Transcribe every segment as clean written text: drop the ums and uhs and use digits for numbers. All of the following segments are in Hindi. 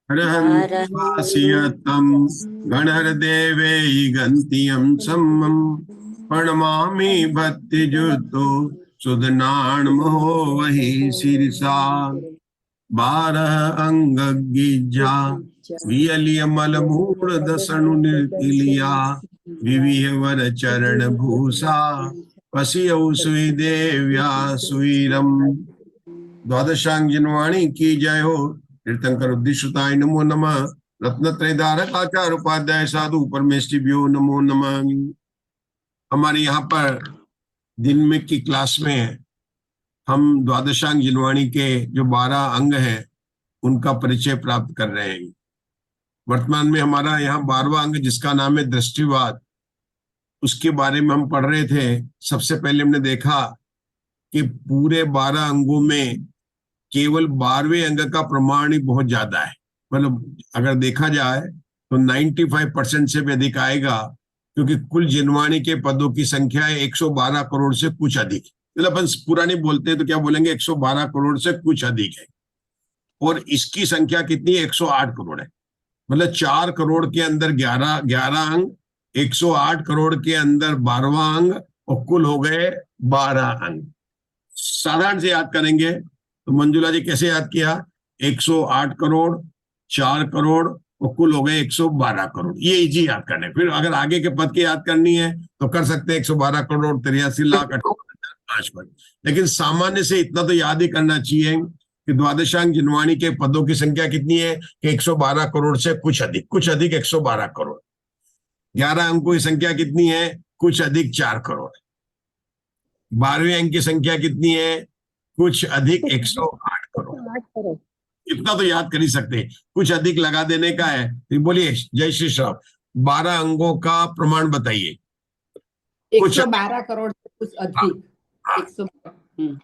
हरहंसियतं गणहरदेवे गन्त्यं सम्मं प्रणमामि भक्तिजुतो सुदनाणमहो वही शिरसा 12 अंगगिजा वियलियमल मूल दसणु निर्किलिया विविहवर चरण भूषा पसियौ सुई देव्या सुईरम। द्वादशांग जिनवाणी की जय हो। तीर्थंकर उद्दिष्टताय नमो नमः। रत्नत्रय धारक आचार्य उपाध्याय साधु परमेष्टिभ्यो नमो नमः। हमारे यहाँ पर दिन में की क्लास में हम द्वादशांग जिनवाणी के जो 12 अंग हैं उनका परिचय प्राप्त कर रहे हैं। वर्तमान में हमारा यहाँ 12वां अंग जिसका नाम है दृष्टिवाद, उसके बारे में हम पढ़ रहे थे। सबसे पहले हमने देखा कि पूरे 12 अंगों में केवल 12वें अंग का प्रमाण ही बहुत ज्यादा है। मतलब अगर देखा जाए तो 95% से भी अधिक आएगा, क्योंकि कुल जिनवाणी के पदों की संख्या है 112 करोड़ से कुछ अधिक। मतलब अपन पूरा नहीं बोलते तो क्या बोलेंगे, 112 करोड़ से कुछ अधिक है। और इसकी संख्या कितनी है? 108 करोड़ है। मतलब 4 करोड़ के अंदर 11 अंग, 108 करोड़ के अंदर 12वां अंग, और कुल हो गए 12 अंग। साधारण से याद करेंगे तो मंजुला जी कैसे याद किया? 108 करोड़, 4 करोड़ और कुल हो गए 112 करोड़। ये इजी याद करने। फिर अगर आगे के पद की याद करनी है तो कर सकते हैं 112 करोड़ 83,58,500। लेकिन सामान्य से इतना तो याद ही करना चाहिए कि द्वादशांग जिनवाणी के पदों की संख्या कितनी है कि 112 करोड़ से कुछ अधिक 112 करोड़। 11 अंकों की संख्या कितनी है? कुछ अधिक 4 करोड़। 12वें अंक की संख्या कितनी है? कुछ अधिक 108 करोड़। इतना तो याद कर ही सकते हैं। कुछ अधिक लगा देने का है। बोलिए जय श्री राम। 12 अंगों का प्रमाण बताइए। 112 करोड़ से कुछ अधिक। 112।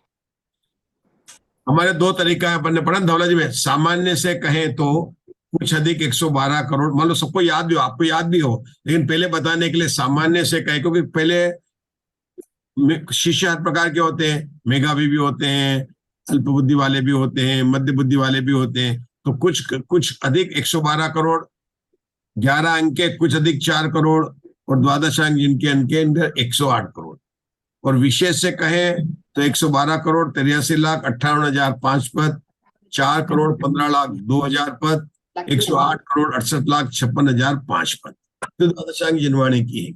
हमारे 2 तरीका है, अपन ने पढ़ा धौला जी में। सामान्य से कहें तो कुछ अधिक 112 करोड़, मान लो सबको याद भी हो, आपको याद भी हो, लेकिन पहले बताने के लिए सामान्य से कहें, क्योंकि पहले शिष्य हर प्रकार के होते हैं। मेधावी भी होते हैं, अल्प बुद्धि वाले भी होते हैं, मध्य बुद्धि वाले भी होते हैं। तो कुछ अधिक 112 करोड़, 11 अंक के कुछ अधिक 4 करोड़, और द्वादश अंक जिनके अंक अंदर 108 करोड़। और विशेष से कहें तो 112 करोड़ 83,58,005 पद, 4 करोड़ 15,02,000 पद, 108 करोड़ 68,56,005 पद। तो द्वादश अंक जिनवाणी की है।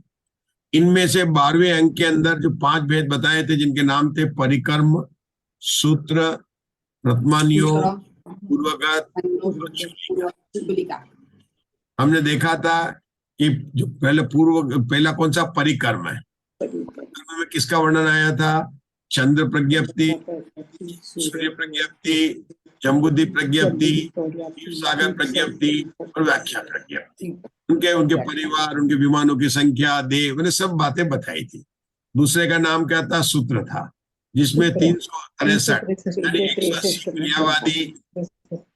इनमें से 12वें अंक के अंदर जो 5 भेद बताए थे, जिनके नाम थे परिकर्म, सूत्र, प्रथमानियोग, पूर्वगत, हमने देखा था कि जो पहला कौन सा? परिकर्म है। परिकर्म में किसका वर्णन आया था? चंद्र प्रज्ञप्ति, सूर्य प्रज्ञप्ति, जम्बुद्धि प्रज्ञप्ति, सागर प्रज्ञप्ति और व्याख्या प्रज्ञप्ति। उनके परिवार, उनके विमानों की संख्या, देव, मैंने सब बातें बताई थी। दूसरे का नाम क्या था? सूत्र था, जिसमें 363 यानी 180 क्रियावादी,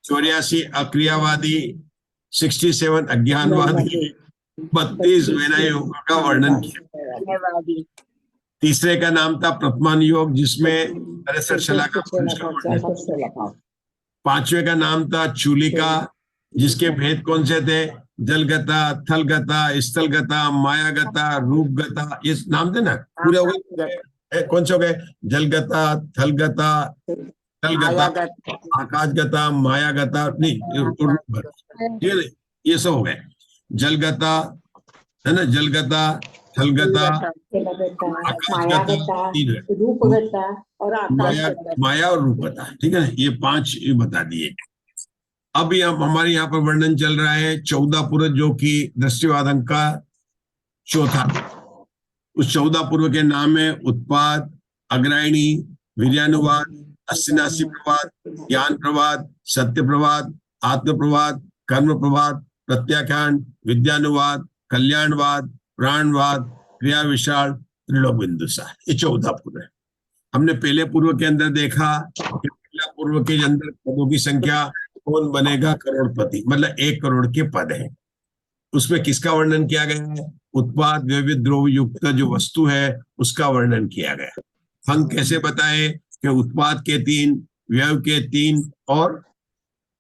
84 अक्रियावादी, 67 अज्ञानवादी, 32 विनयों का वर्णन किया। तीसरे का नाम था प्रथमान योग, जिसमें 63 शलाका पुरुष का वर्णन। 5वें का नाम था चूलिका, जिसके भेद कौन से थे? जलगता, थलगता, स्थलगता, मायागता, रूपगता। ये नाम थे ना पूरे हो गए। कौन से हो गए? जलगता, थलगता, थलगता, आकाशगता, मायागता, नहीं ये सब हो गए। जलगता है ना, जलगता, थलगता, माया और रूपगता। ठीक है ना, ये 5 बता दिए। अब हमारे यहाँ पर वर्णन चल रहा है 14 पूर्व, जो कि दृष्टिवाद अंक का चौथा। उस 14 पूर्व के नाम है उत्पाद, अग्रायणी, वीर्यानुवाद, अस्तिनासी प्रवाद, ज्ञान प्रवाद, सत्य प्रवाद, आत्म प्रवाद, कर्म प्रवाद, प्रत्याख्यान, विद्यानुवाद, कल्याणवाद, प्राणवाद, क्रिया विशाल, त्रिलोक बिंदुसार, ये 14 पूर्व है। हमने पहले पूर्व के अंदर देखा कि पहला पूर्व के अंदर पदों की संख्या कौन बनेगा करोड़पति, मतलब 1 करोड़ के पद है। उसमें किसका वर्णन किया गया है? उत्पाद व्यवहित द्रव्य युक्त जो वस्तु है उसका वर्णन किया गया। अंक कैसे बताए कि उत्पाद के 3, व्यय के 3 और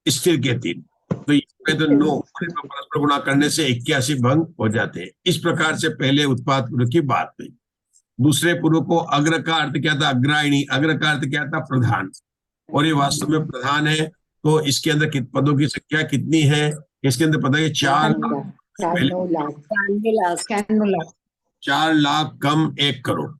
स्थिर के 3। तो इसमें तो 9 परस्पर गुणा करने से 81 भंग हो जाते हैं। इस प्रकार से पहले उत्पाद पूर्व की बात हुई। दूसरे पूर्व को अग्र का अर्थ क्या था? अग्रायणी। अग्र का अर्थ क्या था? प्रधान। और ये वास्तव में प्रधान है। तो इसके अंदर पदों की संख्या कितनी है? इसके अंदर पता है 4 लाख, 4 लाख कम 1 करोड़।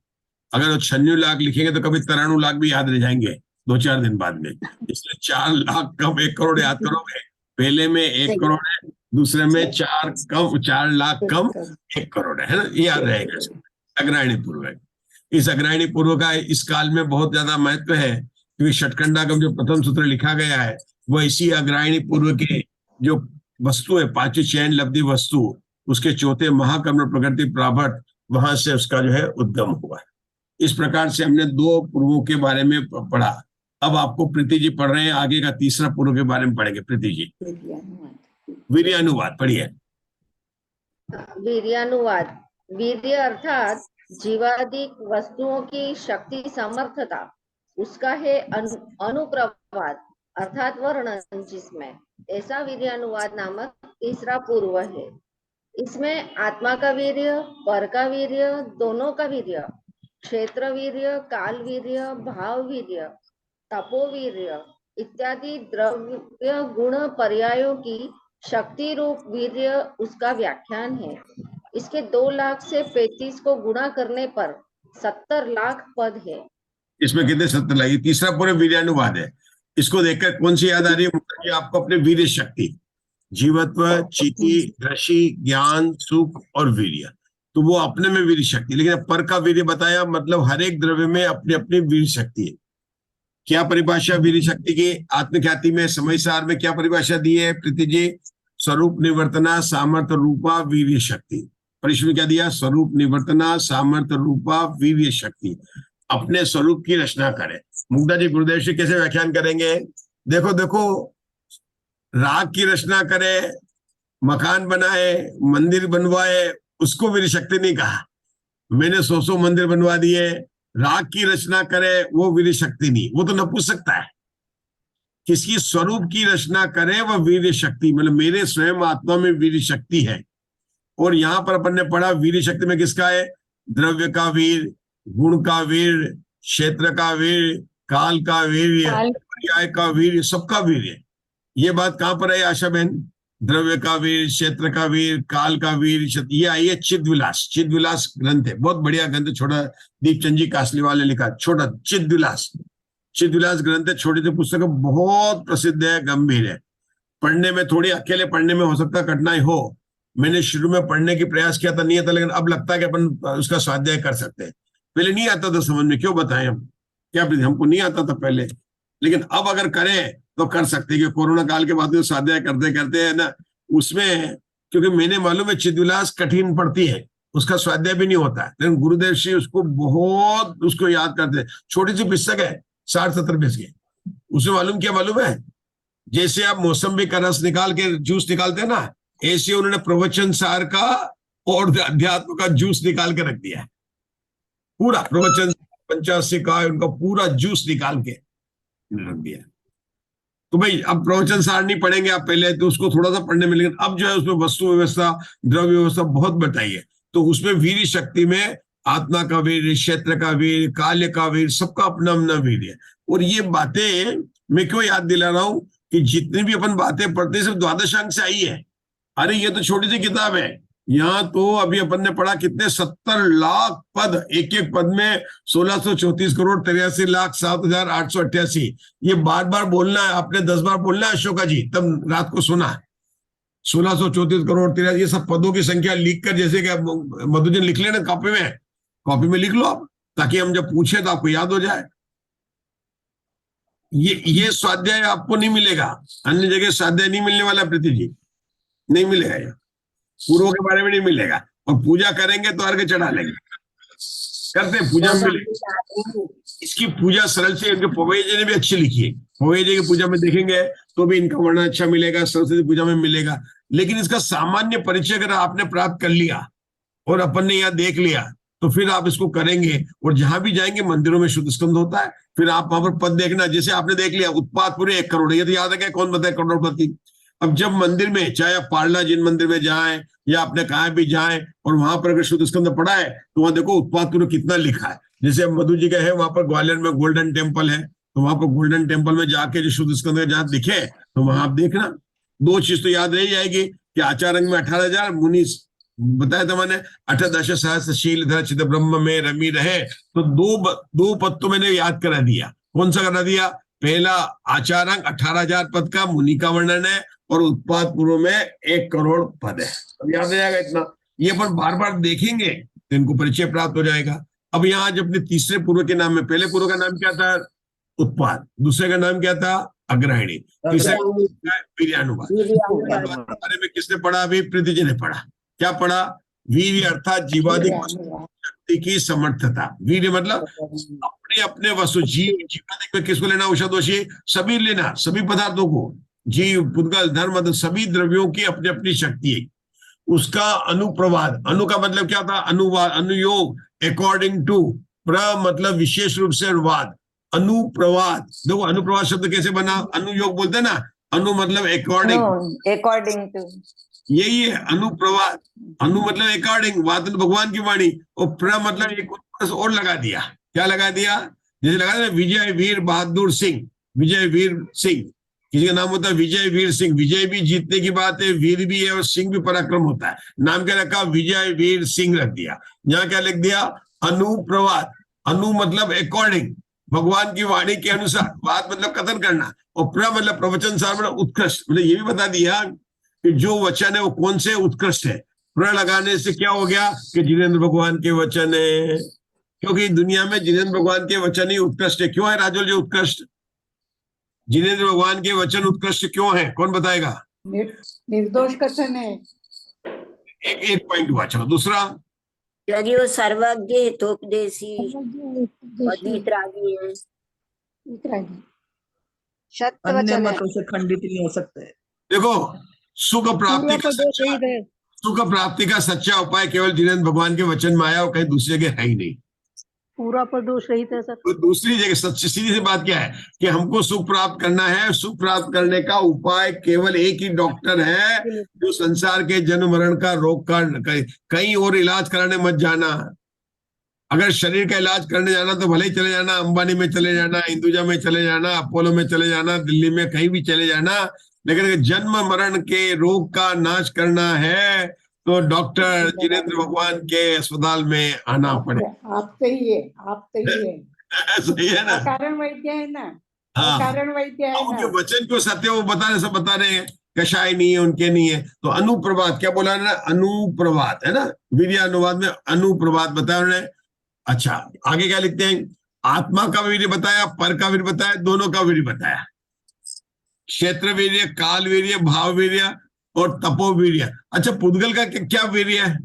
अगर वो 96 लाख लिखेंगे तो कभी 93 लाख भी याद रह जाएंगे 2-4 दिन बाद में। इसलिए 4 लाख कम 1 करोड़ याद करोगे। पहले में 1 करोड़ है, दूसरे में 4 लाख कम 1 करोड़ है ना, ये याद रहेगा। अग्रायणी पूर्व है। इस अग्रायणी पूर्व का इस काल में बहुत ज्यादा महत्व है, क्योंकि षटखंडागम जो प्रथम सूत्र लिखा गया है वो इसी अग्रायणी पूर्व के जो वस्तु है, पांचवी चयन लब्धि वस्तु, उसके चौथे महाकर्म प्रकृति प्राभट, वहां से उसका जो है उद्गम हुआ है। इस प्रकार से हमने 2 पूर्वों के बारे में पढ़ा। अब आपको प्रीति जी पढ़ रहे हैं, आगे का तीसरा पूर्व के बारे में पढ़ेंगे। प्रीति जी वीर्यानुवाद पढ़िए। वीर्यानुवाद। वीर्य अर्थात जीवादिक वस्तुओं की शक्ति समर्थता, उसका है अनुप्रवाद अर्थात वर्णन, जिसमें ऐसा वीर्यानुवाद नामक तीसरा पूर्व है। इसमें आत्मा का वीर्य, पर का वीर्य, दोनों का वीर्य, क्षेत्र वीर्य, काल वीर्य, भाव वीर्य, तपोवीर्य इत्यादि द्रव्य गुण पर्यायों की शक्ति रूप वीर्य उसका व्याख्यान है। इसके 2 लाख से 35 को गुणा करने पर 70 लाख पद है। इसमें कितने 70 लाख? तीसरा पूरे वीर्यानुवाद है। इसको देखकर कौन सी याद आ रही है आपको? अपने वीर्य शक्ति, जीवत्व, चिति, दृषि, ज्ञान, सुख और वीर्य। तो वो अपने में वीर्य शक्ति। लेकिन पर का वीर्य बताया, मतलब हर एक द्रव्य में अपनी अपनी वीर्य शक्ति है। क्या परिभाषा वीर्य शक्ति की? आत्मख्याति में समय सार में क्या परिभाषा दी है प्रीति जी? स्वरूप निवर्तना सामर्थ्य रूपा वीर्य शक्ति। परिश्रम में क्या दिया? स्वरूप निवर्तना सामर्थ्य रूपा वीर्य शक्ति। अपने स्वरूप की रचना करे। मुग्धा जी गुरुदेव जी कैसे व्याख्यान करेंगे? देखो देखो, राग की रचना करे, मकान बनाए, मंदिर बनवाए, उसको वीर्य शक्ति नहीं कहा। मैंने 100 मंदिर बनवा दिए, राग की रचना करे वो वीर्य शक्ति नहीं, वो तो नपुंसक सकता है। किसकी स्वरूप की रचना करे वह वीर्य शक्ति, मतलब मेरे स्वयं आत्मा में वीर्य शक्ति है। और यहां पर अपन ने पढ़ा वीर्य शक्ति में किसका है? द्रव्य का वीर, गुण का वीर, क्षेत्र का वीर, काल का वीर्य, पर्याय का वीर्य, सबका वीर्य। ये बात कहां पर है आशा बहन? द्रव्य का वीर, क्षेत्र का वीर, काल का वीर। ये आई है चिद्विलास। चिद्विलास ग्रंथ है, बहुत बढ़िया ग्रंथ, छोटा दीपचंद जी कासलीवाल ने लिखा, छोटा चिद्विलास। चिद्विलास ग्रंथ है, छोटी सी पुस्तक, बहुत प्रसिद्ध है, गंभीर है। पढ़ने में थोड़ी, अकेले पढ़ने में हो सकता है कठिनाई हो। मैंने शुरू में पढ़ने की प्रयास किया था, नहीं आता, लेकिन अब लगता है कि अपन उसका स्वाध्याय कर सकते हैं। पहले नहीं आता था समझ में, क्यों बताएं हम, क्या हमको नहीं आता था पहले, लेकिन अब अगर करें तो कर सकते हैं। कि कोरोना काल के बाद में स्वाध्याय करते करते है ना, उसमें क्योंकि मैंने मालूम है चिद्विलास कठिन पड़ती है, उसका स्वाध्याय भी नहीं होता है, लेकिन गुरुदेव जी उसको बहुत उसको याद करते हैं। छोटी सी पुस्तक है, 60-70 पेज की। उसमें मालूम क्या मालूम है? जैसे आप मौसम्बी का रस निकाल के जूस निकालते हैं ना, ऐसे उन्होंने प्रवचन सार का और अध्यात्म का जूस निकाल के रख दिया है। पूरा प्रवचन 85 का उनका पूरा जूस निकाल के रख दिया। तो भाई अब प्रवचन सार नहीं पढ़ेंगे आप पहले, तो उसको थोड़ा सा पढ़ने में, लेकिन अब जो है उसमें वस्तु व्यवस्था, द्रव्य व्यवस्था बहुत बताई है। तो उसमें वीर्य शक्ति में आत्मा का वीर, क्षेत्र का वीर, काल्य का वीर, सबका अपना अपना वीर है। और ये बातें मैं क्यों याद दिला रहा हूं कि जितनी भी अपन बातें पढ़ते हैं सिर्फ द्वादशांक से आई है। अरे ये तो छोटी सी किताब है, यहाँ तो अभी अपन ने पढ़ा कितने 70 लाख पद, एक एक पद में 1634 करोड़ 83 लाख 7,888। ये बार बार बोलना है आपने, 10 बार बोलना है अशोका जी, तब रात को सुना है। 1634 करोड़ 83, ये सब पदों की संख्या लिख कर, जैसे कि मधुजन लिख लेना कॉपी में लिख लो आप, ताकि हम जब पूछे तो आपको याद हो जाए। ये स्वाध्याय आपको नहीं मिलेगा, अन्य जगह स्वाध्याय नहीं मिलने वाला प्रीति जी। नहीं मिलेगा ये, पूर्व के बारे में नहीं मिलेगा। और पूजा करेंगे तो अर्घ चढ़ा लेंगे, करते हैं पूजा में मिलेगा। इसकी पूजा सरल से इनके पवैया जी ने भी अच्छी लिखी है। पवैया जी की पूजा में देखेंगे तो भी इनका वर्णन अच्छा मिलेगा, सरस्वती पूजा में मिलेगा। लेकिन इसका सामान्य परिचय अगर आपने प्राप्त कर लिया और अपन ने यहाँ देख लिया तो फिर आप इसको करेंगे। और जहां भी जाएंगे मंदिरों में शुद्ध स्कंद होता है, फिर आप वहां पर पद देखना, जैसे आपने देख लिया उत्पाद पूरे 1 करोड़, ये तो याद है कौन बताए करोड़पति। अब जब मंदिर में, चाहे आप पारला जिन मंदिर में जाएं या आपने कहा भी जाएं, और वहां पर अगर शुद्ध स्कंद पढ़ा है तो वहां देखो उत्पाद पूर्व कितना लिखा है। जैसे अब मधु जी का है, वहां पर ग्वालियर में गोल्डन टेम्पल है, तो वहां पर गोल्डन टेम्पल में जाके जो शुद्ध स्कंद जहां दिखे तो वहां आप देखना। 2 चीज तो याद रह जाएगी कि आचार अंग में 18,000 मुनि बताया था मैंने, 18 सहस्रशील धर चित ब्रह्म में रमी रहे। तो दो पद तो मैंने याद करा दिया। कौन सा करा दिया? पहला आचार अंग 18,000 पद का मुनि का वर्णन है, और उत्पाद पूर्व में 1 करोड़ पद है। अब याद रहेगा इतना, ये अपन बार बार देखेंगे तो इनको परिचय प्राप्त हो जाएगा। अब यहाँ आज अपने तीसरे पूर्व के नाम में, पहले पूर्व का नाम क्या था? उत्पाद। दूसरे का नाम क्या था? अग्रहिणी। तीसरे वीर्यानुवाद। बारे में किसने पढ़ा? अभी प्रीति जी ने पढ़ा। क्या पढ़ा? वीर्य अर्थात जीवादिक शक्ति की समर्थता। वीर्य मतलब अपने अपने वस्तु, जीवादिक में किसको लेना? औषधोषी सभी लेना, सभी पदार्थों को, जीव पुद्गल धर्म सभी द्रव्यों की अपनी अपनी शक्ति है। उसका अनुप्रवाद, अनु का मतलब क्या था? अनुवाद, अनुयोग, अकॉर्डिंग टू, प्र मतलब विशेष रूप से, वाद, अनुप्रवाद। देखो अनुप्रवाद शब्द कैसे बना? अनुयोग बोलते ना, अनु मतलब अकॉर्डिंग टू, यही है अनुप्रवाद। अनु मतलब अकॉर्डिंग, वाद भगवान की वाणी, और प्र मतलब एक और लगा दिया। क्या लगा दिया? जैसे लगा दिया विजय वीर बहादुर सिंह, विजय वीर सिंह, किसी का नाम होता है विजय वीर सिंह। विजय भी जीतने की बात है, वीर भी है, और सिंह भी पराक्रम होता है। नाम क्या रखा? विजय वीर सिंह रख दिया। यहाँ क्या लिख दिया? अनुप्रवाद। अनु मतलब अकॉर्डिंग, भगवान की वाणी के अनुसार। वाद मतलब कथन करना, और प्र मतलब प्रवचन सार मतलब उत्कृष्ट। मतलब ये भी बता दिया कि जो वचन है वो कौन से उत्कृष्ट है। प्र लगाने से क्या हो गया कि जिनेंद्र भगवान के वचन है, क्योंकि दुनिया में जिनेंद्र भगवान के वचन ही उत्कृष्ट है। क्यों है राजुल जी उत्कृष्ट? जिनेंद्र भगवान के वचन उत्कृष्ट क्यों है? कौन बताएगा? निर्दोष कथन है। एक पॉइंट हुआ। चलो दूसरा, यदि वो सर्वज्ञ हितोपदेशी और नीतरागी है, अन्य मतों से खंडित नहीं हो सकते। देखो सुख प्राप्ति का सच्चा उपाय केवल जिनेंद्र भगवान के वचन में आया, और कहीं दूसरी जगह है ही नहीं। पूरा पर दोष रहित है सर। तो दूसरी जगह सच्ची सीधी सी बात क्या है कि हमको सुख प्राप्त करना है। सुख प्राप्त करने का उपाय केवल एक ही डॉक्टर है, जो संसार के जन्म मरण का रोग का कहीं और इलाज कराने मत जाना। अगर शरीर का इलाज करने जाना तो भले ही चले जाना, अंबानी में चले जाना, हिंदुजा में चले जाना, अपोलो में चले जाना, दिल्ली में कहीं भी चले जाना, लेकिन अगर जन्म मरण के रोग का नाश करना है तो डॉक्टर जिनेंद्र भगवान के अस्पताल में आना पड़े। आप सही है, आप सही है। सही है ना? कारण वैद्य है ना। हाँ, कारण वैद्य है उनके ना। वचन क्यों सत्य वो सब बता रहे हैं। कषाय नहीं है, उनके नहीं है। तो अनुप्रवाद क्या बोला ना? अनुप्रवाद है ना, वीर्यानुवाद में अनुप्रवाद बताया उन्होंने। अच्छा आगे क्या लिखते हैं? आत्मा का वीर्य बताया, पर का वीर्य बताया, दोनों का वीर्य बताया। क्षेत्र वीर्य, काल वीर्य, भाव वीर्य और तपो वीर्य। अच्छा पुद्गल का क्या वीर्य है?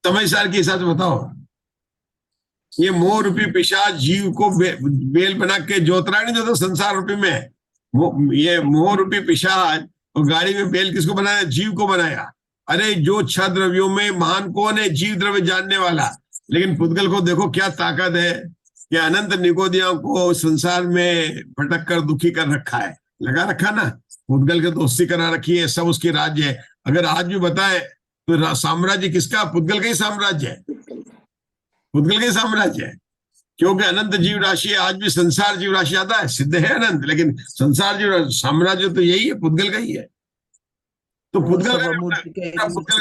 समझदार के हिसाब से बताओ। ये मोह रूपी पिशाच जीव को बेल बना के जोतरा नहीं देता संसार रूपी में। ये मोह रूपी पिशाच और गाड़ी में बेल किसको बनाया? जीव को बनाया। अरे जो 6 द्रव्यों में महान कौन है? जीव द्रव्य जानने वाला। लेकिन पुद्गल को देखो क्या ताकत है कि अनंत निगोदियों को संसार में भटक कर दुखी कर रखा है, लगा रखा ना। पुद्गल के दोस्ती करा रखी है, सब उसकी राज्य है। अगर आज भी बताए तो साम्राज्य किसका? पुद्गल का ही साम्राज्य है। पुद्गल का ही साम्राज्य है, क्योंकि अनंत जीव राशि है। आज भी संसार जीव राशि आता है, सिद्ध है अनंत, लेकिन संसार जीव साम्राज्य तो यही है, पुद्गल का ही है। तो पुद्गल का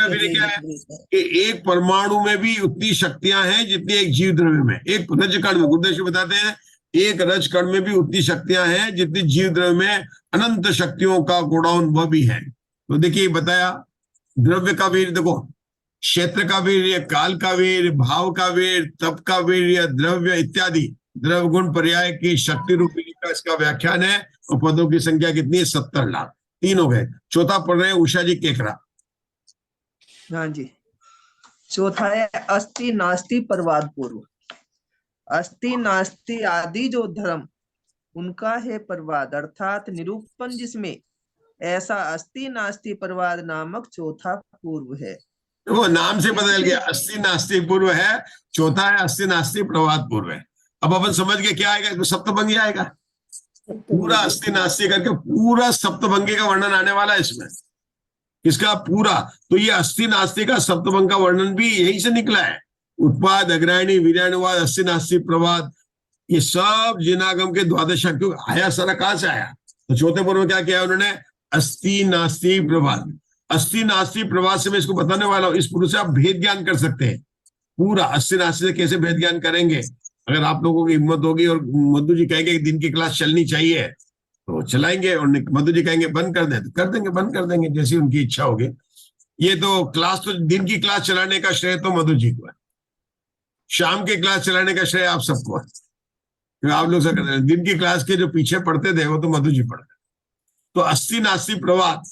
वीर्य क्या है कि एक परमाणु में भी उतनी शक्तियां हैं जितनी एक जीव द्रव्य में। एक रजकण में, गुरुदेव बताते हैं, एक रजकण में भी उतनी शक्तियां हैं जितनी जीव द्रव्य में अनंत शक्तियों का गोडाउन वह भी है। तो देखिए बताया द्रव्य का वीर्य, देखो क्षेत्र का वीर्य, काल का वीर्य, भाव का वीर्य, तप का वीर्य, द्रव्य इत्यादि द्रव्य गुण पर्याय की शक्ति रूपी का इसका व्याख्यान है। और पदों की संख्या कितनी है? 70 लाख। 3 हो गए। चौथा पढ़ रहे हैं उषा जी केकरा। हाँ जी। चौथा है अस्ति नास्ति परवाद पूर्व। अस्ति नास्ति आदि जो धर्म उनका है परवाद, अर्थात निरूपण जिसमें ऐसा अस्ति नास्ति परवाद नामक चौथा पूर्व है। वो नाम से बदल गया, अस्ति नास्ति पूर्व है, चौथा है अस्ति नास्ति प्रवाद पूर्व है। अब अपन समझ के क्या आएगा? सप्तभंगी आएगा। पूरा अस्ति नास्ति करके पूरा सप्तभंगी का वर्णन आने वाला है इसमें। इसका पूरा तो ये अस्ति नास्ति का सप्तभंग का वर्णन भी यहीं से निकला है। उत्पाद, अग्रायणी, वीर्यानुवाद, अस्ति नास्ति प्रवाद, ये सब जिनागम के द्वादश। क्योंकि आया सारा कहां से आया? तो चौथे पूर्व में क्या किया उन्होंने? अस्ति नास्ति प्रवाद। अस्ति नास्ति प्रवाद से मैं इसको बताने वाला हूं। इस पूर्व से आप भेद ज्ञान कर सकते हैं। पूरा अस्ति नास्ति से कैसे भेद ज्ञान करेंगे? अगर आप लोगों की हिम्मत होगी और मधु जी कहेंगे कि दिन की क्लास चलनी चाहिए तो चलाएंगे, और मधु जी कहेंगे बंद कर दें तो कर देंगे, बंद कर देंगे, जैसी उनकी इच्छा होगी। ये तो क्लास, तो दिन की क्लास चलाने का श्रेय तो मधु जी को है, शाम की क्लास चलाने का श्रेय आप सबको है। आप लोग सब दिन की क्लास के जो पीछे पढ़ते थे वो तो मधु जी पढ़ते। तो अस्ति नास्ति प्रवाद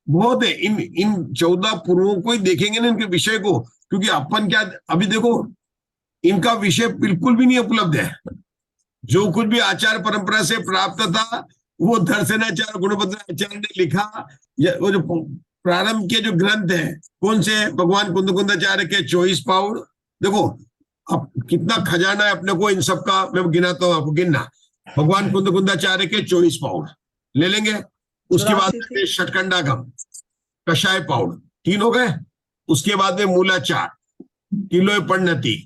बहुत है। इन 14 पूर्वों को ही देखेंगे ना, इनके विषय को। क्योंकि अपन क्या, अभी देखो इनका विषय बिल्कुल भी नहीं उपलब्ध है। जो कुछ भी आचार परंपरा से प्राप्त था वो धर्षणाचार्य गुणभद्राचार्य ने लिखा। वो जो प्रारंभ के जो ग्रंथ है, कौन से? भगवान कुंदकुंदाचार्य के 24 पाउड। देखो अब कितना खजाना है अपने को इन सब का, मैं गिनाता हूं आपको, गिनना। भगवान कुंदकुंदाचार्य के 24 पाउड ले लेंगे। उसके बाद षटकंडागम, कषाय पाउड, 3 हो गए। उसके बाद में मूलाचार, किलोय परिणति,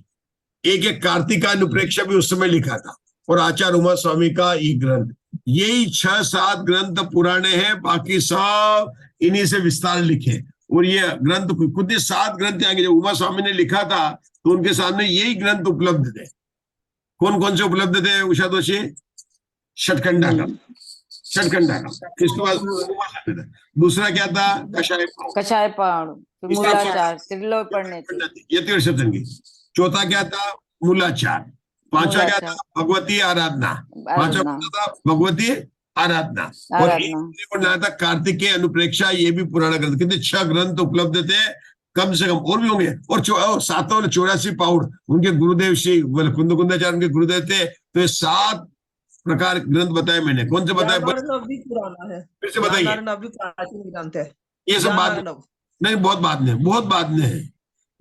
एक कार्तिका अनुप्रेक्षा भी उस समय लिखा था, और आचार्य उमा स्वामी का ये ग्रंथ। यही 6-7 ग्रंथ पुराने हैं, बाकी सब इन्हीं से विस्तार लिखे। और ये ग्रंथ खुद 7 ग्रंथ आएंगे। जब उमा स्वामी ने लिखा था तो उनके सामने यही ग्रंथ उपलब्ध थे। कौन कौन से उपलब्ध थे उषा दोषी? षटकंडागम, षटकंडागम। इसके बाद दूसरा क्या था? कषाय पाउड, मूलाचार, त्रिलोक परिणति, यति सप्तंगी। चौथा क्या था? मूलाचार। पांचवा क्या था? भगवती आराधना। पांचवा था भगवती आराधना। और एक था कार्तिकेय अनुप्रेक्षा। ये भी पुराना ग्रंथ। कितने 6 ग्रंथ उपलब्ध थे कम से कम, और भी होंगे। और सातों 84 पाउड उनके गुरुदेव श्री कुंदकुंदाचार्य उनके गुरुदेव थे। तो ये 7 प्रकार ग्रंथ बताए मैंने। कौन से बताए? पुराना है, फिर से बताइए। ग्रंथ है ये सब बात नहीं, बहुत बाद में, बहुत बाद में है,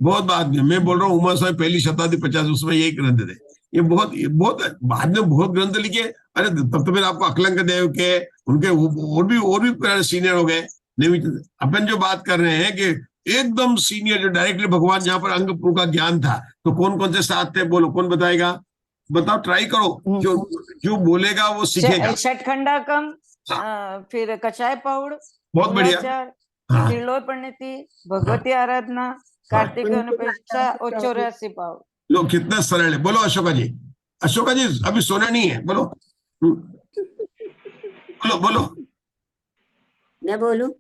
बहुत बाद में। मैं बोल रहा हूँ उमा स्वामी पहली शताब्दी 50, उसमें यही ग्रंथ थे। ये बहुत बाद में बहुत ग्रंथ लिखे। अरे तब तो फिर आपको अकलंक देव के, उनके और भी सीनियर हो गए। नहीं, अपन जो बात कर रहे हैं कि एकदम सीनियर, जो डायरेक्टली भगवान जहाँ पर अंग का ज्ञान था, तो कौन कौन से 7 थे? बोलो, कौन बताएगा? बताओ, ट्राई करो। जो बोलेगा वो सीखेगा। षटखंडागम, फिर कषाय पाउड, बहुत बढ़िया। त्रिलोक परिणति, भगवती आराधना, कार्तिक अनुप्रेक्षा और 84 पाउड। लो कितना सरल है। बोलो अशोका जी। अशोका जी अभी सोना नहीं है, बोलो बोलो बोलो। मैं बोलूं?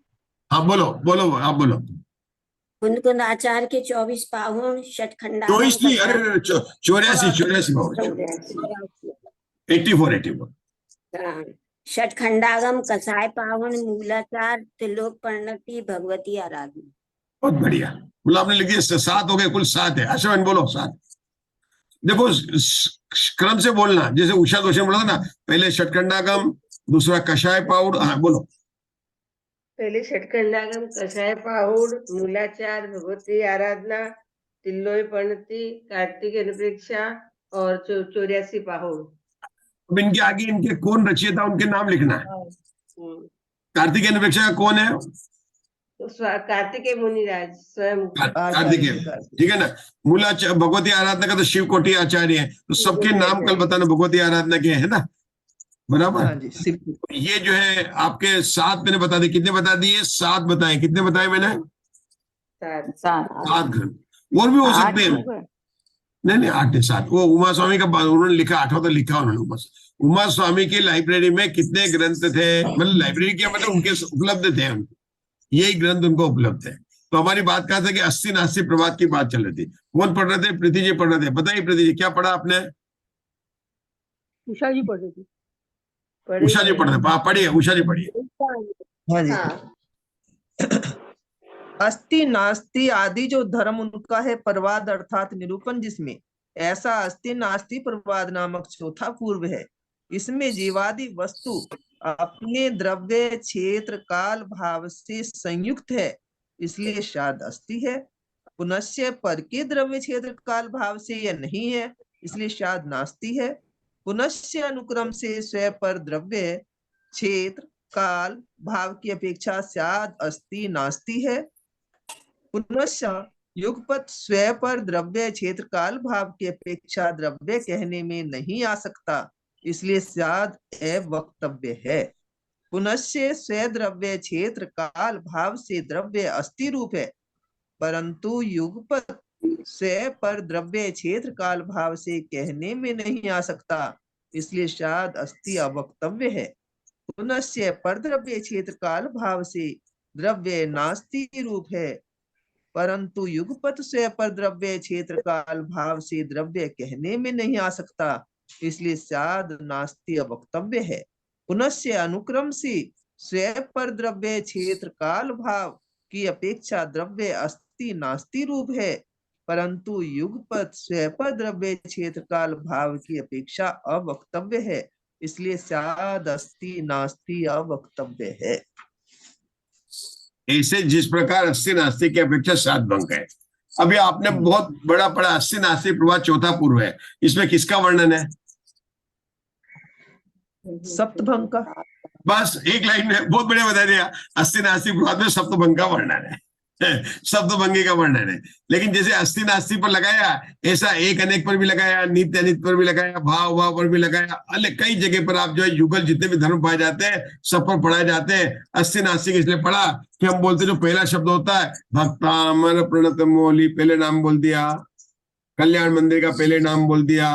हाँ बोलो बोलो, आप बोलो। कुंदकुंदाचार्य के 24 पाहुन, षटखंडागम, 24 नहीं, अरे 84 पाउड, 84। षटखंडागम, कषाय पाहुन, मूलाचार, त्रिलोक परिणति, भगवती आराधना। बहुत बढ़िया। मतलब आपने लिख दिया 7 हो गए, कुल 7 है। अश्विन बोलो 7। देखो क्रम से बोलना, जैसे उषा दोषी बोला था ना, पहले षटकंडागम, दूसरा कषाय पाउड। हाँ बोलो। पहले षटकंडागम, कषाय पाहुड़, मूलाचार, भगवती आराधना, तिल्लोय परिणति, कार्तिक अनुप्रेक्षा और 84 पाहुड़। अब इनके आगे इनके कौन रचयिता उनके नाम लिखना है। कार्तिक अनुप्रेक्षा कौन है? कार्तिकेय मुनिराज स्वयं। कार्तिकेय, ठीक है ना। मूलाचार भगवती आराधना का तो शिव कोटि आचार्य है। तो सबके नाम कल बताना भगवती आराधना के, है ना, बराबर। ये जो है आपके 7 मैंने बता दिए। कितने बता दिए? 7 बताए। कितने बताए मैंने? 7 ग्रंथ। और भी हो सकते हैं। नहीं 8 नहीं 7। वो उमा स्वामी का उन्होंने लिखा, 8वां तो लिखा उन्होंने। उमा स्वामी की लाइब्रेरी में कितने ग्रंथ थे? मतलब लाइब्रेरी क्या, मतलब उनके उपलब्ध थे, उनको यही ग्रंथ उनको उपलब्ध है। तो हमारी बात कहा था कि अस्ति नास्ति प्रवाद की बात चल रही थी। कौन पढ़ रहे थे? प्रीति जी पढ़ रहे थे। बताइए प्रीति जी, क्या पढ़ा आपने? उषा जी पढ़ रही थी। उषा जी पढ़ रहे, पढ़िए उषा जी पढ़िए। हाँ जी। हाँ, अस्ति नास्ति आदि जो धर्म उनका है प्रवाद अर्थात निरूपण, जिसमें ऐसा अस्ति नास्ति प्रवाद नामक चौथा पूर्व है। इसमें जीवादि वस्तु अपने द्रव्य क्षेत्र काल भाव से संयुक्त है, इसलिए शायद अस्ति है। पुनश्च पर के द्रव्य क्षेत्र काल भाव से यह नहीं है, इसलिए शायद नास्ति है। पुनश्च अनुक्रम से स्व पर द्रव्य क्षेत्र काल भाव की अपेक्षा शायद अस्ति नास्ति है। पुनश्च युगपत स्व पर द्रव्य क्षेत्र काल भाव की अपेक्षा द्रव्य कहने में नहीं आ सकता, इसलिए शायद अवक्तव्य है। पुनश्च स्व द्रव्य क्षेत्र काल भाव से द्रव्य अस्ति रूप है, परंतु युगपत स्व पर द्रव्य क्षेत्र काल भाव से कहने में नहीं आ सकता, इसलिए शायद अस्ति अवक्तव्य है। पुनश्च पर द्रव्य क्षेत्र काल भाव से द्रव्य नास्ति रूप है, परंतु युगपत स्व पर द्रव्य क्षेत्र काल भाव से द्रव्य कहने में नहीं आ सकता, इसलिए शायद नास्ति अवक्तव्य है। पुनश्च अनुक्रम से स्व पर द्रव्य क्षेत्र काल भाव की अपेक्षा द्रव्य अस्ति नास्ति रूप है, परंतु युगपत स्व पर द्रव्य क्षेत्र काल भाव की अपेक्षा अवक्तव्य है, इसलिए शायद अस्ति नास्ति अवक्तव्य है। ऐसे जिस प्रकार अस्ति नास्ति की अपेक्षा सात भंग है। अभी आपने बहुत बड़ा पढ़ा अस्ति नास्ति प्रवाद चौथा पूर्व है, इसमें किसका वर्णन है? सप्तभंग का। बस एक लाइन में बहुत बढ़िया बता दिया, अस्ति नास्ति प्रवाद में सप्तभंग का वर्णन है, सप्तभंगी का वर्णन है। लेकिन जैसे अस्ति नास्ति पर लगाया, ऐसा एक अनेक पर भी लगाया, नित्य अनित्य पर भी लगाया, भाव भाव पर भी लगाया, अलग कई जगह पर आप जो है युगल जितने भी धर्म पाए जाते हैं सब पर पढ़ाए जाते हैं। अस्ति नास्ति इसलिए पढ़ा कि हम बोलते जो पहला शब्द होता है भक्तामर प्रणत मोली, पहले नाम बोल दिया, कल्याण मंदिर का पहले नाम बोल दिया,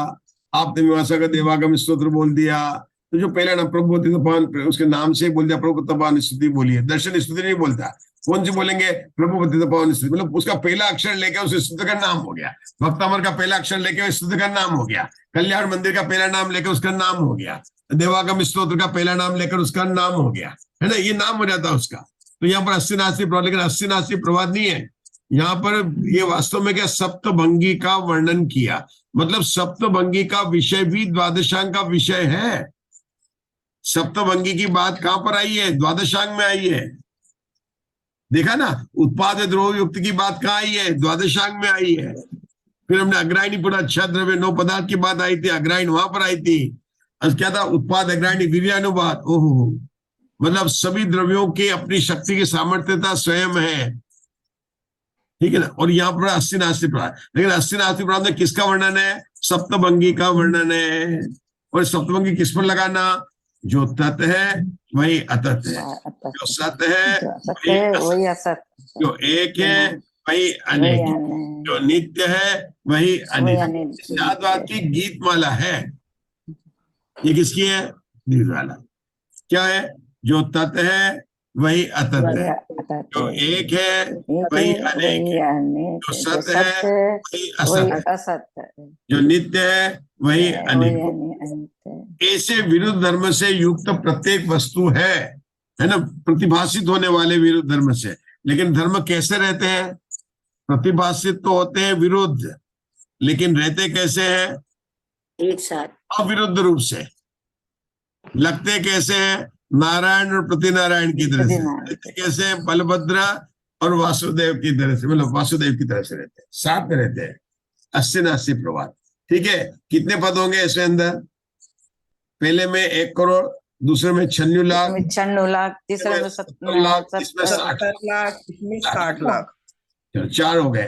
आपने निवासा का देवागम स्तोत्र बोल दिया, तो जो पहला नाम प्रभु तपान उसके नाम से बोल दिया, प्रभु तपान स्तुति बोलिए, दर्शन स्तुति नहीं बोलता। कौन सी बोलेंगे? प्रभु तपान स्तुति, मतलब उसका पहला अक्षर लेकर उस स्तुति का नाम हो गया। भक्तामर का पहला अक्षर लेकर स्तुति का नाम हो गया, कल्याण मंदिर का पहला नाम लेकर उसका नाम हो गया, देवागम स्तोत्र का पहला नाम लेकर उसका नाम हो गया, है ना, ये नाम हो जाता है उसका। तो यहाँ पर अस्ति नास्ति प्रवाद, लेकिन अस्ति नास्ति प्रवाद नहीं है यहाँ पर। ये वास्तव में क्या सप्तभंगी का वर्णन किया, मतलब सप्तभंगी का विषय भी द्वादशांग का विषय है। सप्तभंगी की बात कहां पर आई है? द्वादशांग में आई है। देखा ना, उत्पाद द्रव्य युक्त की बात कहाँ आई है? द्वादशांग में आई है। फिर हमने अग्रायणी पूरा अच्छा द्रव्य 9 पदार्थ की बात आई थी, अग्रायण वहां पर आई थी। क्या था? उत्पाद अग्रायणी वीर्यानुपात। ओहो, मतलब सभी द्रव्यों की अपनी शक्ति की सामर्थ्यता स्वयं है, ठीक है ना। और यहाँ पर अस्ति नास्ति प्रवाद, लेकिन अस्ति नास्ति प्रवाद में किसका वर्णन है? सप्तभंगी का वर्णन है। और सप्तभंगी किस पर लगाना? जो तत् है वही अतत है, जो सत है वही असत, जो एक है वही अनेक, जो नित्य है वही अनित्य। शादवाद की गीत माला है, ये किसकी है? निर्वाला। क्या है? जो तत् है वही अतत है, जो एक है वही अनेक है, जो सत है वही असत है, जो नित्य है वही अनेक। ऐसे विरुद्ध धर्म से युक्त प्रत्येक वस्तु है ना, प्रतिभाषित होने वाले विरुद्ध धर्म से। लेकिन धर्म कैसे रहते हैं? प्रतिभाषित तो होते हैं विरुद्ध, लेकिन रहते कैसे हैं? एक साथ, अविरुद्ध रूप से। लगते कैसे हैं? नारायण और प्रतिनारायण की तरह से। रहते कैसे हैं? बलभद्र और वासुदेव की तरह से, मतलब वासुदेव की तरह से रहते हैं, साथ में रहते हैं। अस्ति नास्ति प्रवाद, ठीक है। कितने पद होंगे इसके अंदर? पहले में 1 करोड़, दूसरे में 96 लाख, 96 लाख, तीसरे में 70 लाख, इसमें 60 लाख, इसमें 60 लाख, 4 हो गए,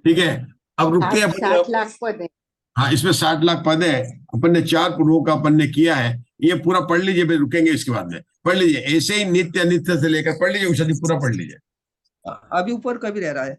ठीक है। अब रुकते हैं 60 लाख पद है। हाँ, इसमें 60 लाख पद है। अपन ने 4 पूर्वों का अपन ने किया है, ये पूरा पढ़ लीजिए, फिर रुकेंगे इसके बाद में। पढ़ लीजिए, ऐसे ही नित्य अनित्य से लेकर पढ़ लीजिए, उषा जी पूरा पढ़ लीजिए। अभी ऊपर कभी रह रहा है।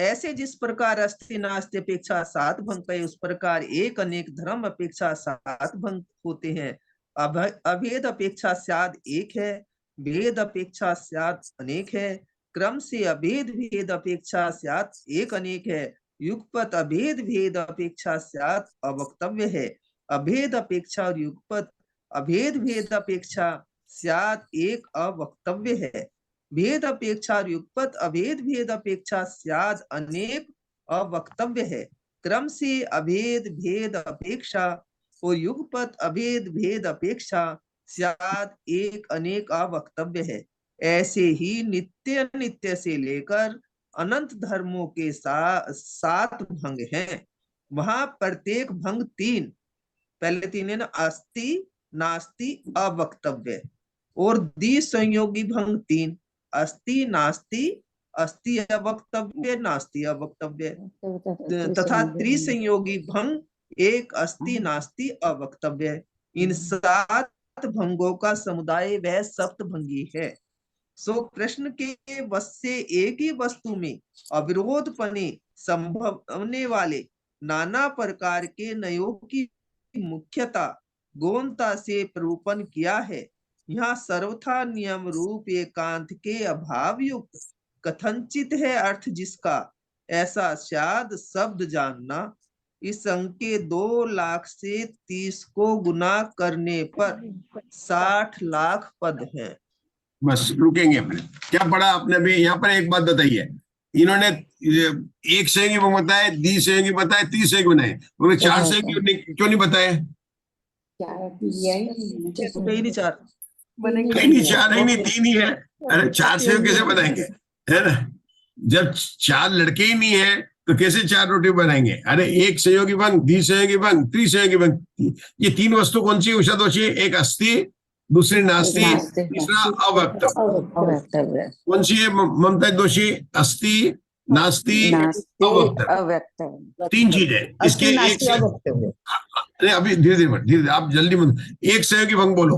ऐसे जिस प्रकार अस्ति नास्ति अपेक्षा 7 भंग है, उस प्रकार एक अनेक धर्म अपेक्षा 7 भंग होते हैं। अभेद अपेक्षा शायद एक है, भेद अपेक्षा शायद अनेक है, क्रम से अभेद भेद अपेक्षा शायद एक अनेक है, युगपत अभेद भेद अपेक्षा शायद अवक्तव्य है। अभेद अपेक्षा और युगपत अभेद भेद अपेक्षा स्यात् एक अवक्तव्य है। भेद अपेक्षा और युगपत अभेद भेद अपेक्षा स्यात् अनेक अवक्तव्य है। क्रम से अभेद भेद अपेक्षा और युगपत अभेद भेद अपेक्षा स्यात् एक अनेक अवक्तव्य है। ऐसे ही नित्य नित्य से लेकर अनंत धर्मों के 7 भंग हैं। वहां प्रत्येक भंग 3, पहले 3 है ना, अस्ति नास्ति अवक्तव्य, और द्विसंयोगी भंग 3, अस्ति नास्ति अस्ति अवक्तव्य नास्ति अवक्तव्य, तथा त्रिसंयोगी भंग 1 अस्ति नास्ति अवक्तव्य। इन 7 भंगों का समुदाय वह सप्तभंगी है। सो कृष्ण के वश से एक ही वस्तु में अविरोधपने संभव होने वाले नाना प्रकार के नयों की मुख्यता गौणता से प्ररूपण किया है। यहाँ सर्वथा नियम रूप एकांत के अभाव युक्त कथनचित है अर्थ जिसका, ऐसा शायद शब्द जानना। इस अंक के 2 लाख से 30 को गुना करने पर 60 लाख पद हैं। बस रुकेंगे अपने। क्या पढ़ा आपने अभी? यहाँ पर एक बात बताइए, इन्होंने एक संयोगी भंग बताए, द्विसंयोगी बताए, त्रिसंयोगी बनाए, उन्होंने 4 संयोगी क्यों नहीं बताए? कहीं नहीं 4 बनेंगे। कहीं नहीं 4 है, नहीं 3 ही है। अरे 4 संयोग कैसे बनाएंगे, है ना? जब 4 लड़के ही नहीं है तो कैसे 4 रोटी बनाएंगे? अरे एक संयोगी भंग, द्विसंयोगी भंग, त्रिसंयोगी भंग। ये 3 वस्तु कौन सी उषा दोषी? एक अस्ति, दूसरी नास्ति, तीसरा अवक्तव्य। कौन सी है ममता दोषी? अस्ति, नास्ति, अवक्तव्य। 3 चीजें इसके। एक अरे अभी धीरे धीरे आप जल्दी मत। एक संयोगी भंग बोलो।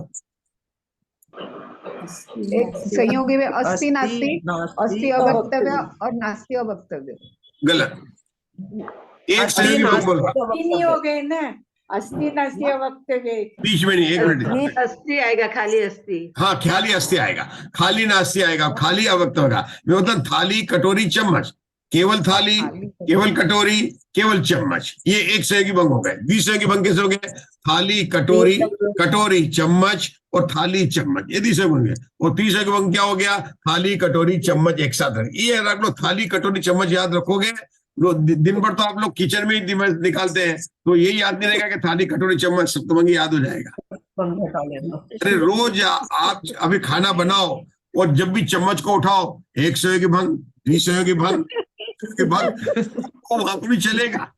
एक संयोगी में अस्ति नास्ति, अस्ति अवक्तव्य और नास्ति अवक्तव्य। गलत। एक संयोगी भंग बोलो। 3 हो गए ना, अस्ति नास्ति अवक्तव्य। बीच में नहीं, 1 मिनट। अस्थि आएगा, खाली अस्थि। हाँ, खाली अस्थि आएगा, खाली नास्ति आएगा, खाली अवक्तव्य होगा। मैं बोलता थाली, कटोरी, चम्मच। केवल थाली, केवल कटोरी, केवल चम्मच, ये एक संयोगी भंग हो गए। द्विसंयोगी भंग कैसे हो गए? थाली, कटोरी, कटोरी, चम्मच और थाली, चम्मच, ये द्विसंयोगी भंग है। और त्रिसंयोगी भंग क्या हो गया? थाली, कटोरी, चम्मच एक साथ। ये रख लो, थाली, कटोरी, चम्मच याद रखोगे। दिन भर तो आप लोग किचन में ही निकालते हैं, तो ये याद नहीं रहेगा कि थाली, कटोरी, चम्मच सप्तभंगी याद हो जाएगा। अरे रोज आप अभी खाना बनाओ और जब भी चम्मच को उठाओ, एक संयोगी भंग, द्विसंयोगी भंग के बाद वहां पर भी चलेगा।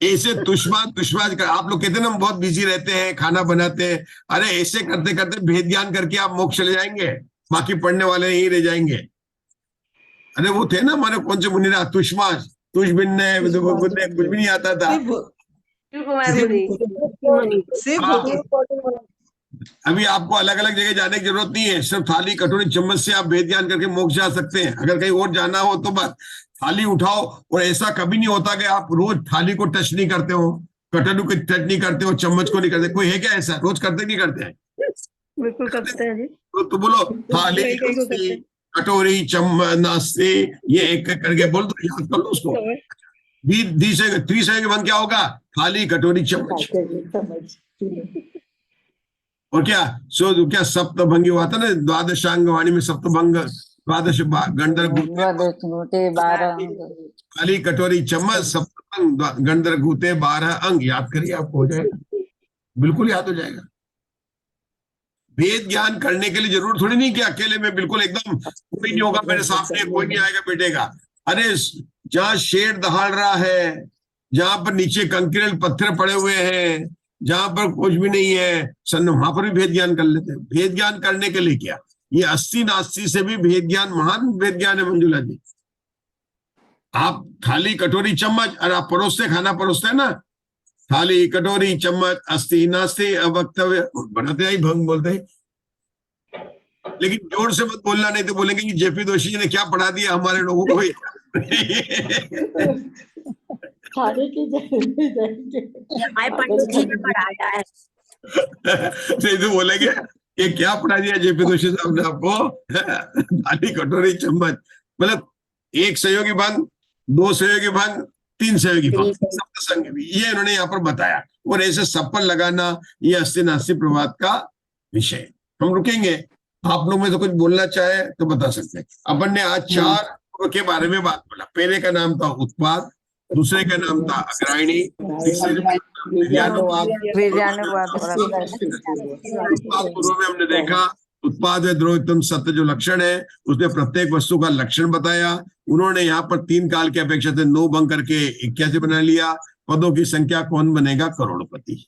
ऐसे तुष्माज कर। आप लोग कहते हैं ना हम बहुत बिजी रहते हैं, खाना बनाते हैं। अरे ऐसे करते करते भेद ज्ञान करके आप मोक्ष चले जाएंगे, बाकी पढ़ने वाले यहीं रह जाएंगे। अरे वो थे ना हमारे कौन से मुनिरा, तुष्माज, तुष बिन्ने कुछ भी नहीं आता था। अभी आपको अलग अलग जगह जाने की जरूरत नहीं है, सिर्फ थाली, कटोरी, चम्मच से आप भेद ज्ञान करके मोक्ष जा सकते हैं। अगर कहीं और जाना हो तो बस थाली उठाओ। और ऐसा कभी नहीं होता कि आप रोज थाली को टच नहीं करते हो, कटोरी को टच नहीं करते हो, चम्मच को नहीं करते। कोई है क्या ऐसा? रोज करते नहीं करते हैं? बिल्कुल करते हैं जी। तो बोलो थाली, कटोरी, चम्मच, नाश्ते, ये एक करके बोल दो, याद कर लो उसको। त्रिसंयोगी भंग क्या होगा? थाली, कटोरी, चम्मच। और क्या सप्तभंगी हुआ था ना, द्वादशांग वाणी में सप्तभंग, द्वादश गंधर घूते 12 थाली, कटोरी, चम्मच, सप्तभंग, गंधर घूते 12 अंग। याद करिए, आपको हो जाएगा, बिल्कुल याद हो जाएगा। वेद ज्ञान करने के लिए जरूर थोड़ी नहीं कि अकेले में बिल्कुल एकदम कोई नहीं होगा मेरे सामने, कोई नहीं आएगा बैठेगा। अरे जहाँ शेर दहाड़ रहा है, जहां पर नीचे कंक्रीट पत्थर पड़े हुए हैं, जहां पर कुछ भी नहीं है, वहां पर भी भेद ज्ञान कर लेते हैं। भेद ज्ञान करने के लिए क्या, ये अस्सी नास्ती से भी भेद ज्ञान, महान भेद ज्ञान है मंजुला जी। आप थाली, कटोरी, चम्मच, और आप परोसते, खाना परोसते हैं ना, थाली, कटोरी, चम्मच, अस्ति नास्ति अवक्तव्य, बनाते ही भंग बोलते हैं। लेकिन जोर से मत बोलना, नहीं तो बोलेंगे कि जेपी दोषी जी ने क्या पढ़ा दिया हमारे लोगों को। नहीं तो बोलेंगे ये क्या पढ़ा दिया जेपी दोषी साहब ने आपको, थाली, कटोरी, चम्मच। मतलब एक सहयोगी भंग, दो सहयोगी भंग, तीन सहयोगी भाव, सप्तसंग भी, ये इन्होंने यहाँ पर बताया। और ऐसे सब पर लगाना ये अस्ति नास्ति प्रवाद का विषय। हम रुकेंगे, आप लोग में तो कुछ बोलना चाहे तो बता सकते हैं। अपन ने आज चार के बारे में बात बोला। पहले का नाम था उत्पाद, दूसरे का नाम था अग्रायणी, तीसरे का नाम वीर्यानुवाद, वीर्यानुवाद और उत्पाद पूर्व में हमने देखा उत्पाद है द्रव्यतम सत्य जो लक्षण है, उसने प्रत्येक वस्तु का लक्षण बताया। उन्होंने यहाँ पर 3 काल की अपेक्षा से 9 भंग करके 81 बना लिया। पदों की संख्या कौन बनेगा? करोड़पति।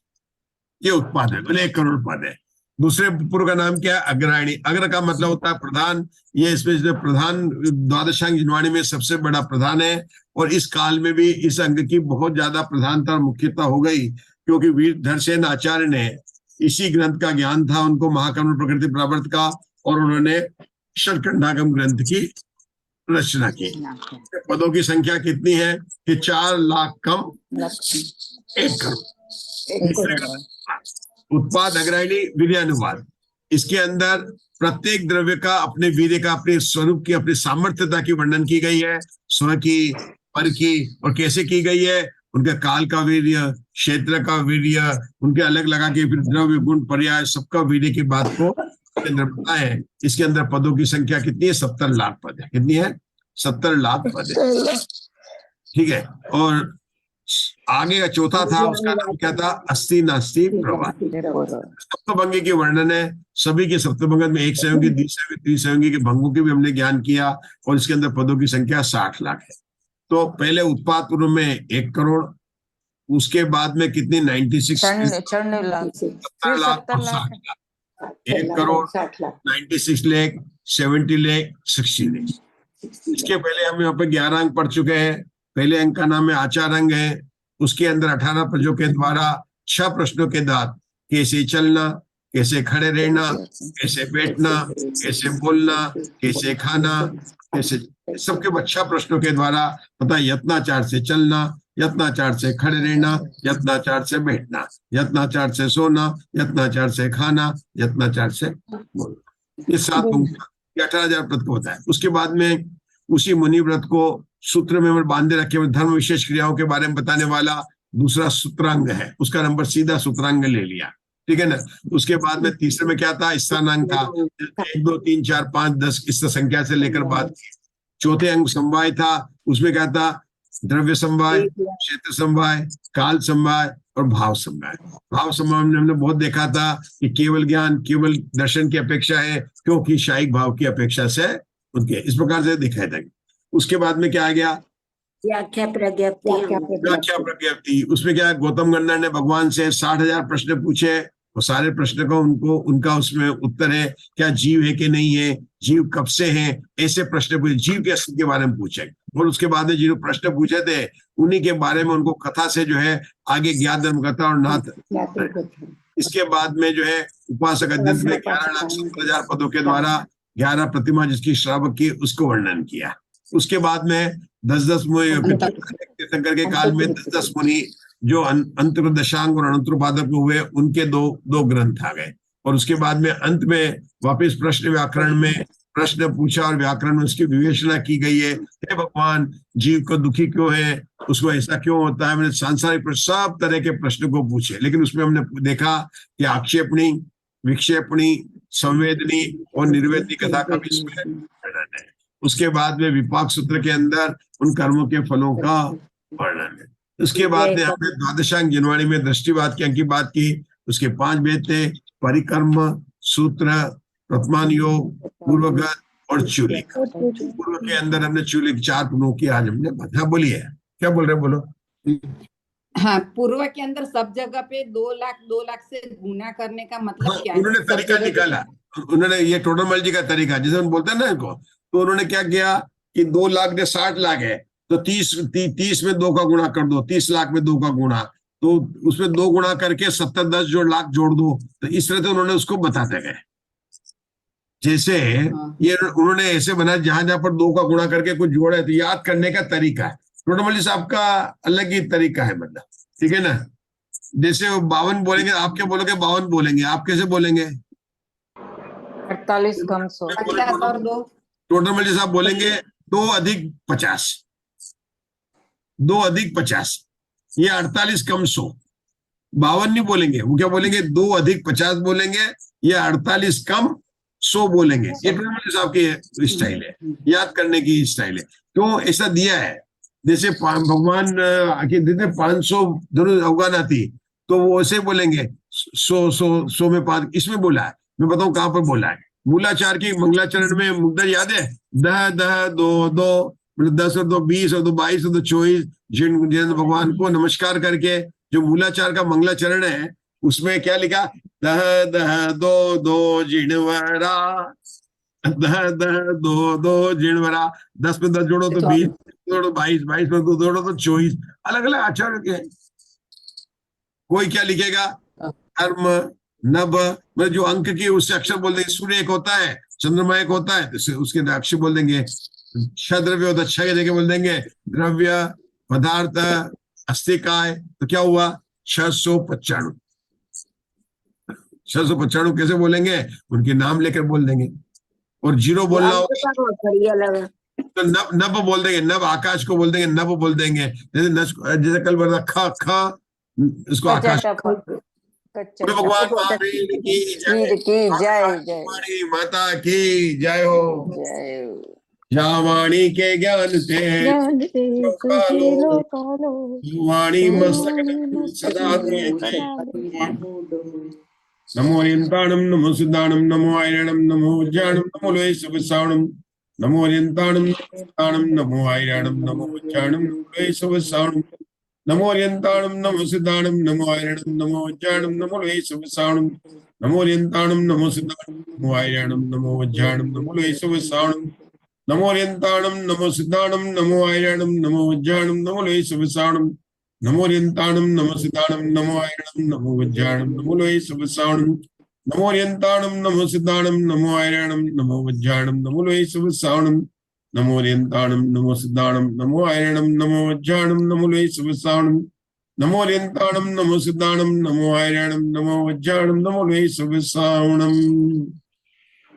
ये उत्पाद है, बोले 1 करोड़ पद है। दूसरे पूर्व का नाम क्या है? अग्रायणी। अग्र का मतलब होता है प्रधान। ये इसमें जो प्रधान द्वादशांग जिनवाणी में सबसे बड़ा प्रधान है। और इस काल में भी इस अंग की बहुत ज्यादा प्रधानता और मुख्यता हो गई, क्योंकि वीरधरसेन आचार्य ने इसी ग्रंथ का ज्ञान था उनको, महाकाव्य प्रकृति प्रावर्त का, और उन्होंने षटकंडागम ग्रंथ की रचना की। पदों की संख्या कितनी है कि 4 लाख कम 1 करोड़। उत्पाद अग्रायणी वीर्यानुवाद, इसके अंदर प्रत्येक द्रव्य का अपने वीर्य का, अपने स्वरूप की, अपनी सामर्थ्यता की वर्णन की गई है, स्व की, पर की, और कैसे की गई है, उनके काल का वीर्य, क्षेत्र का वीर्य, उनके अलग लगा के फिर द्रव्य गुण पर्याय सबका वीर्य की बात को बताया है। इसके अंदर पदों की संख्या कितनी है? 70 लाख पद है। कितनी है? 70 लाख पद है, ठीक है। और आगे का चौथा था, उसका नाम क्या था? अस्ति नास्ति प्रवाद। सप्तभंगी के वर्णन है, सभी के सप्तभंग में एक सहयोगी, द्विसहयोगी के भंगों के भी हमने ज्ञान किया, और इसके अंदर पदों की संख्या 60 लाख है। तो पहले उत्पाद पूर्व में 1 करोड़, उसके बाद में कितनी? 96 96 लाख, 70 लाख और 60 लाख। 1 करोड़, 96 लाख, 70 लाख, 60 लाख। इसके पहले हम यहाँ पे 11 अंक पढ़ चुके हैं। पहले अंक का नाम है आचार अंग है। उसके अंदर 18 प्रश्नों के द्वारा 6 प्रश्नों के दांत, कैसे चलना, कैसे खड़े रहना, कैसे बैठना, कैसे बोलना, कैसे खाना, कैसे, सबके 6 प्रश्नों के द्वारा पता है यत्नाचार से चलना, यत्नाचार से खड़े रहना, यत्नाचार से बैठना, यत्नाचार से सोना, यत्नाचार से खाना, यत्नाचार से बोलना। ये 7 पंक्तियां 18,000 पद को होता है। उसके बाद में उसी मुनि व्रत को सूत्र में बांधे रखे हुए धर्म विशेष क्रियाओं के बारे में बताने वाला दूसरा सूत्रांग है, उसका नंबर सीधा सूत्रांग ले लिया, ठीक है ना। उसके बाद में तीसरे में क्या था? स्थानांक था। 1 2 3 4 5 10 इस संख्या से लेकर बात की। चौथे अंग समवाय था, उसमें क्या था? द्रव्य समवाय, क्षेत्र समवाय, काल समवाय और भाव समवाय। भाव समवाय में हमने बहुत देखा था कि केवल ज्ञान, केवल दर्शन की अपेक्षा है, क्योंकि शायिक भाव की अपेक्षा से उनके इस प्रकार से दिखाई देंगे। उसके बाद में क्या आ गया? व्याख्या प्रज्ञप्ति। उसमें क्या? गौतम गंधर ने भगवान से 60,000 प्रश्न पूछे, और सारे प्रश्न का उनका उसमें उत्तर है, क्या जीव है कि नहीं है, जीव कब से है, ऐसे प्रश्न पूछे, जीव के अस्तित्व के बारे में पूछे। और उसके बाद में जो प्रश्न पूछे थे उन्हीं के बारे में उनको कथा से जो है आगे ज्ञात धर्मकथा और नाथ। इसके बाद में जो है उपासक अध्ययन में 11,70,000 पदों के द्वारा 11 प्रतिमा जिसकी श्रावक की, उसको वर्णन किया। उसके बाद में 10-10 तीर्थंकर के काल में 10-10 मुनि जो अंतर दशांग और अनंतरोपादक हुए, उनके दो ग्रंथ आ गए। और उसके बाद में अंत में वापस प्रश्न व्याकरण में प्रश्न पूछा, और व्याकरण में उसकी विवेचना की गई है। हे भगवान, जीव को दुखी क्यों है, उसको ऐसा क्यों होता है, मैंने सांसारिक सब तरह के प्रश्न को पूछे। लेकिन उसमें हमने देखा कि आक्षेपणी, विक्षेपणी, संवेदनी और निर्वेदनी कथा का भी इसमें वर्णन है। उसके बाद में विपाक सूत्र के अंदर उन कर्मों के फलों का वर्णन है। उसके बाद में हमने द्वादशांग जिनवाणी में दृष्टिवाद के अंक की बात की। उसके 5 भेद थे: परिकर्म, सूत्र, प्रथमान योग, पूर्वगत और चूलिक। पूर्व के अंदर हमने चूलिक 4 गुणों की आज हमने बात बोली है। क्या बोल रहे, बोलो। हाँ, पूर्व के अंदर सब जगह पे 2 लाख से गुना करने का मतलब क्या है? उन्होंने तरीका निकाला, उन्होंने ये टोटरमल जी का तरीका, जिसे हम बोलते हैं ना इनको, तो उन्होंने क्या किया कि 2 लाख ने 60 लाख है, तो 30 में 2 का गुणा कर दो, 30 लाख में 2 का गुणा, तो उसमें 2 गुणा करके 70 10 जो लाख जोड़ दो। तो इस तरह से उन्होंने उसको बताते गए। जैसे ये उन्होंने ऐसे बनाया जहां जहां पर 2 का गुणा करके कुछ जोड़ा है, तो याद करने का तरीका है। टोटरमल साहब का अलग ही तरीका है, मतलब, ठीक है ना। जैसे 52 बोलेंगे, आप क्या बोलोगे? 52 बोलेंगे, आप कैसे बोलेंगे? 48 कम 100 और 2। टोटरमल साहब बोलेंगे 2 अधिक 50। 2 अधिक 50, ये 48 कम 100, 52 नहीं बोलेंगे, वो क्या बोलेंगे, 2 अधिक 50 बोलेंगे, ये 48 कम 100 बोलेंगे। ये प्रेमानंद साहब की स्टाइल है, याद करने की स्टाइल है। क्यों ऐसा दिया है, जैसे भगवान आके देते 500 दोनों अवगान आती, तो वो ऐसे बोलेंगे 100 में 5, इसमें बोला है, मैं बताऊं कहां पर बोला है। मूलाचार की मंगलाचरण में मुद्दा याद है, दह दह दो दो, मतलब 10 और 2 20 और 2 22 और 2 24, जिन भगवान को नमस्कार करके जो मूलाचार का मंगलाचरण है, उसमें क्या लिखा, दह दह दो दो जिणवरा, दह दह दो दो जिणवरा, 10 में 10 जोड़ो तो 20, जोड़ो 22, 22 में 2 जोड़ो तो 24, अलग अलग आचार्य के। कोई क्या लिखेगा, कर्म नभ, मतलब जो अंक की उससे अक्षर बोल देंगे, सूर्य एक होता है, चंद्रमा एक होता है, तो उसके अक्षर बोल देंगे। द्रव्य होता है, छह के जगह बोल देंगे द्रव्य पदार्थ अस्तिकाय, तो क्या हुआ 695। 695 कैसे बोलेंगे, उनके नाम लेकर बोल देंगे। और जीरो बोलना हो तो नभ नभ बोल देंगे, नभ आकाश को बोल देंगे, नभ बोल देंगे। जैसे कल बोला ख ख, इसको आकाश। भगवान महावीर की जय, वाणी माता की जय हो। जहाँ वाणी के ज्ञान से वाणी मस्तक सदा नमो ओरियंताणम नमो सिद्धाणम नमो आयरणम नमो उज्जाणम नमो लोय सुबसावणम नमो ओरियंताणम नमो आयरणम नमो उज्जाणम नमो लोय सुबसावणम नमो ओरियंताणम नमो सिद्धाणम नमो आयरणम नमो उज्जाणम नमो लोय सुबसावणम नमो ओरियंताणम नमो सिद्धाणम नमो आयरणम नमो उज्जाणम नमो लोय सुबसावणम नमो ओरियंताणम नमो सिद्धाणम नमो आयरणम नमो उज्जाणम नमो लोय सुबसावणम नमो ओरियंताणम नमो सिद्धाणम नमो आयरणम नमो उज्जाणम नमो लोय सुबसावणम नमो ओरियंताणम नमो सिद्धाणम नमो आयरणम नमो उज्जाणम नमो लोय सुबसावणम नमो ओरियंताणम नमो सिद्धाणम नमो आयरणम नमो उज्जाणम नमो लोय सुबसावणम नमो ओरियंताणम नमो सिद्धाणम नमो आयरणम नमो उज्जाणम नमो लोय सुबसावणम।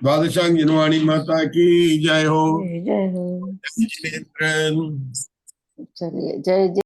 द्वादशांगिनी माता की जय हो। जय हो। जिनेंद्र चलिए, जय जय।